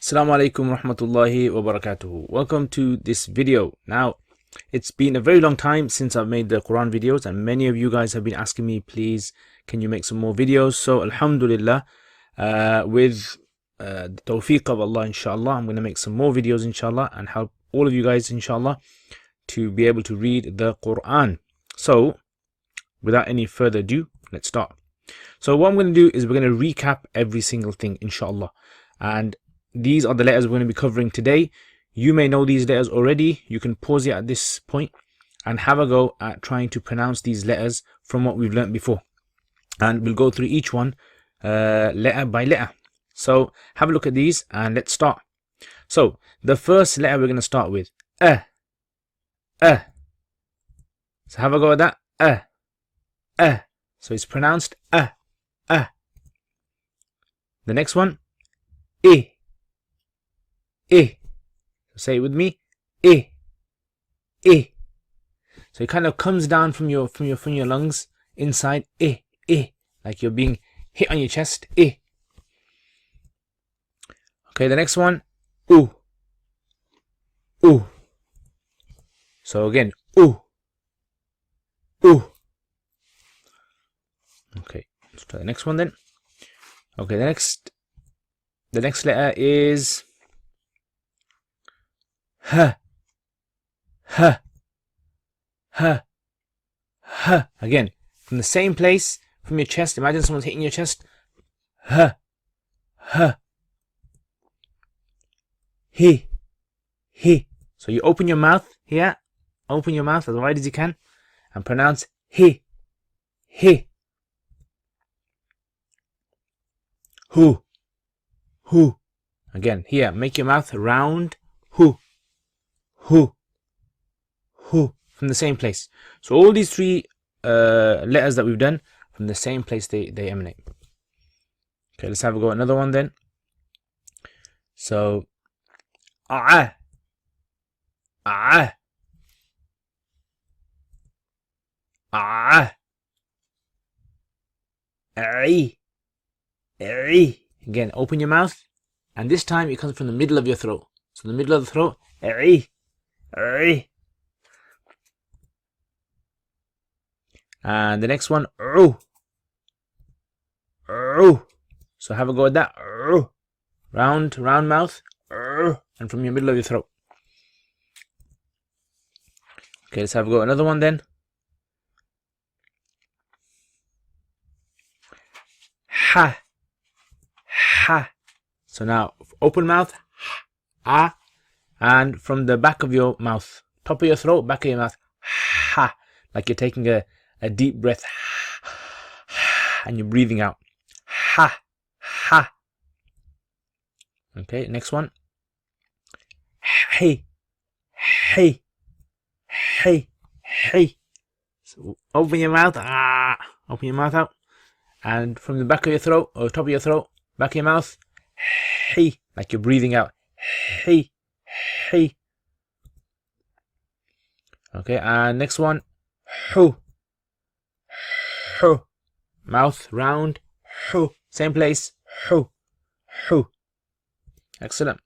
Assalamu alaikum rahmatullahi wa barakatuhu. Welcome to this video. Now, it's been a very long time since I've made the Quran videos, and many of you guys have been asking me, please, can you make some more videos? So, alhamdulillah, with the tawfiq of Allah, inshallah, I'm going to make some more videos, inshallah, and help all of you guys, inshallah, to be able to read the Quran. So, without any further ado, let's start. So, what I'm going to do is we're going to recap every single thing, inshallah. And these are the letters we're going to be covering today. You may know these letters already. You can pause it at this point and have a go at trying to pronounce these letters from what we've learnt before. And we'll go through each one letter by letter. So have a look at these and let's start. So the first letter we're going to start with So have a go at that. So it's pronounced The next one, I. So say it with me, I. So it kind of comes down from your lungs inside, I, like you're being hit on your chest, I. Okay, the next one, U. So again, U. Okay, let's try the next one then. Okay, the next letter is H. Again, from the same place, from your chest. Imagine someone's hitting your chest. H. He. So you open your mouth here. Open your mouth as wide as you can and pronounce he. Who. Again, here, make your mouth round. Who. From the same place. So all these three letters that we've done, from the same place they emanate. Okay, let's have a go at another one then. So A. Again, open your mouth, and this time it comes from the middle of your throat. So the middle of the throat, and the next one, So have a go at that, round mouth, and from your middle of your throat. Okay, let's have a go at another one then. Ha. So now open mouth, and from the back of your mouth, top of your throat, back of your mouth, ha, like you're taking a deep breath, and you're breathing out, ha. Okay, next one, hey. So open your mouth, open your mouth out, and from the back of your throat, or top of your throat, back of your mouth, hey, like you're breathing out, hey. Okay, and next one, hu. Mouth round, hu. Same place, hu. Excellent.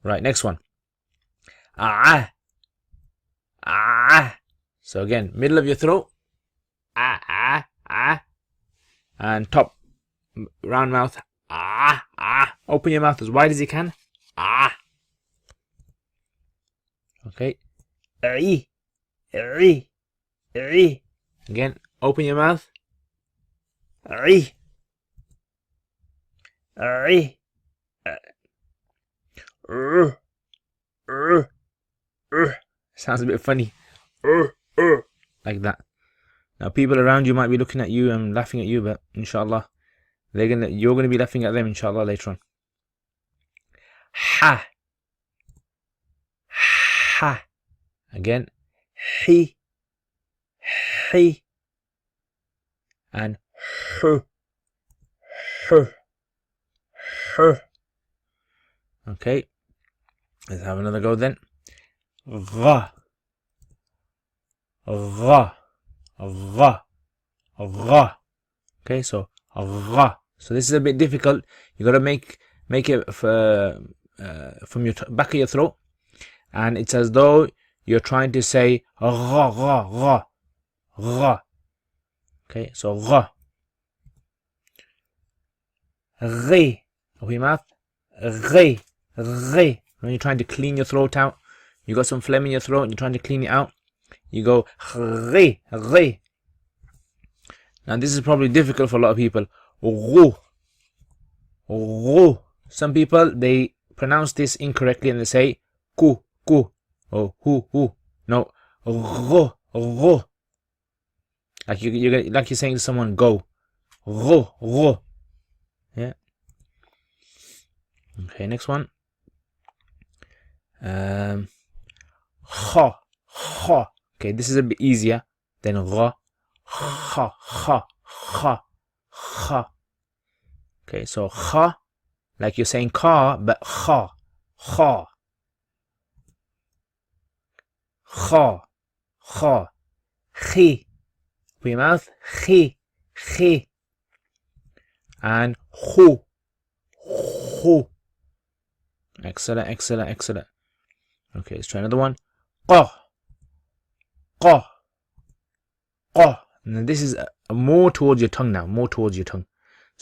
Right, next one, So again, middle of your throat, and top, round mouth, Open your mouth as wide as you can, Okay, again, open your mouth, Sounds a bit funny, like that. Now people around you might be looking at you and laughing at you, but inshallah you're gonna be laughing at them, inshallah, later on. Ha. Again, he, and hu. Okay, let's have another go then. Gha. Okay, so gha. So this is a bit difficult. You got to make make it from your back of your throat, and it's as though you're trying to say gha gha gha gha. Okay, so gha. Ghi. Open your mouth. Ghi. Ghi. When you're trying to clean your throat out, you got some phlegm in your throat and you're trying to clean it out, you go ghi. Ghi. Now this is probably difficult for a lot of people. Ghu. Ghu. Some people, they pronounce this incorrectly and they say ku or hu. No, ghu, ghu. Like you're saying to someone, go. Ghu. Yeah. Okay, next one. Kha. Okay, this is a bit easier than gha. Kha. Okay, so kha, like you're saying car, but kha. Khi. Open your mouth. Khi. And hu. Excellent. Okay, let's try another one. Qa. And then this is more towards your tongue now. So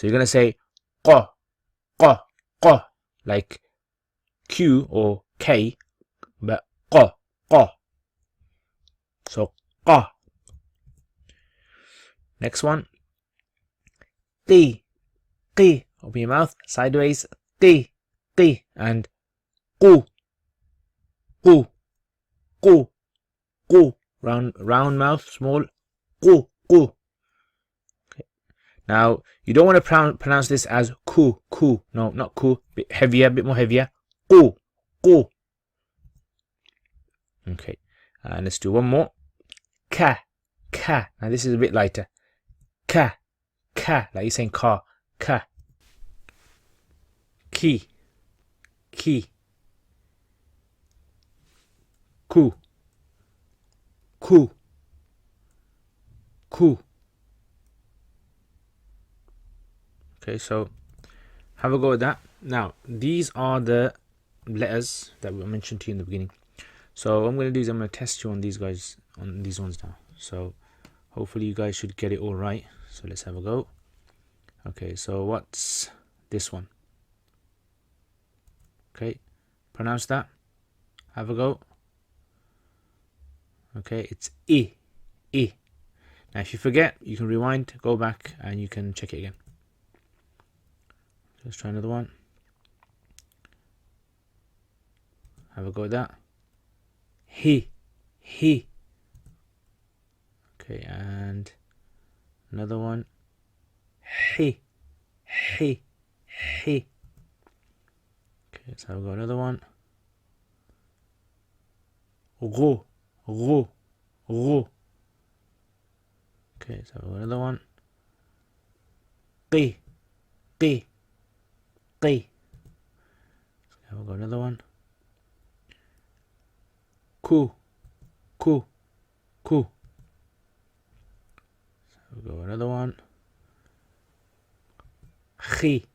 you're going to say qa, like Q or K, but qa. So qa. Next one. Qi. Open your mouth sideways. Qi. And qu. Round mouth, small. Qu. Okay. Now you don't want to pronounce this as ku. No, not ku. Bit more heavier. Qu. Okay. And let's do one more. Ka. Now this is a bit lighter. Ka. Like you're saying car. Ka. Ki. Ku. Okay, so have a go at that. Now, these are the letters that we mentioned to you in the beginning. So what I'm going to do is I'm going to test you on these guys, on these ones now. So hopefully you guys should get it all right. So let's have a go. Okay, so what's this one? Okay, pronounce that. Have a go. Okay, it's I. Now if you forget, you can rewind, go back, and you can check it again. Let's try another one. Have a go at that. He. Okay, and another one. He. Okay, let's have a go another one. Ru. Okay, let's have a go another one. Qi. Let's have a go another one. Ku. Let's have a go another one. Khi.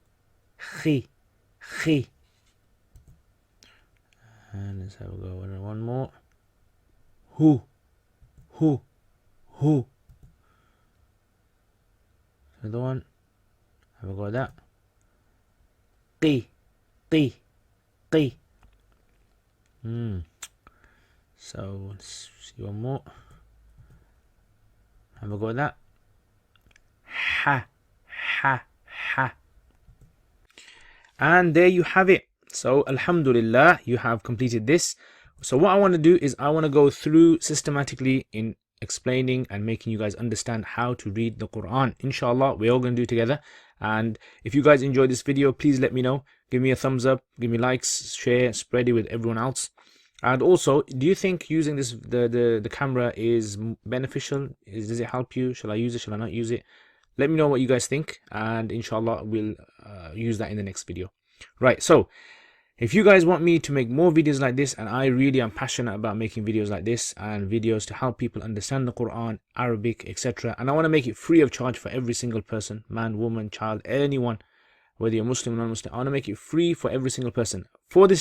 And let's have a go one more. Hu. Another one. Have a go at that. Qi. So let's see one more. Have a go at that. Ha. And there you have it. So alhamdulillah, you have completed this. So what I want to do is I want to go through systematically in explaining and making you guys understand how to read the Quran. Inshallah, we're all going to do it together. And if you guys enjoyed this video, please let me know. Give me a thumbs up, give me likes, share, spread it with everyone else. And also, do you think using this the camera is beneficial? Does it help you? Shall I use it? Shall I not use it? Let me know what you guys think, and inshallah we'll use that in the next video. Right, so if you guys want me to make more videos like this, and I really am passionate about making videos like this and videos to help people understand the Quran, Arabic, etc., and I want to make it free of charge for every single person, man, woman, child, anyone, whether you're Muslim or non-Muslim. I want to make it free for every single person. For this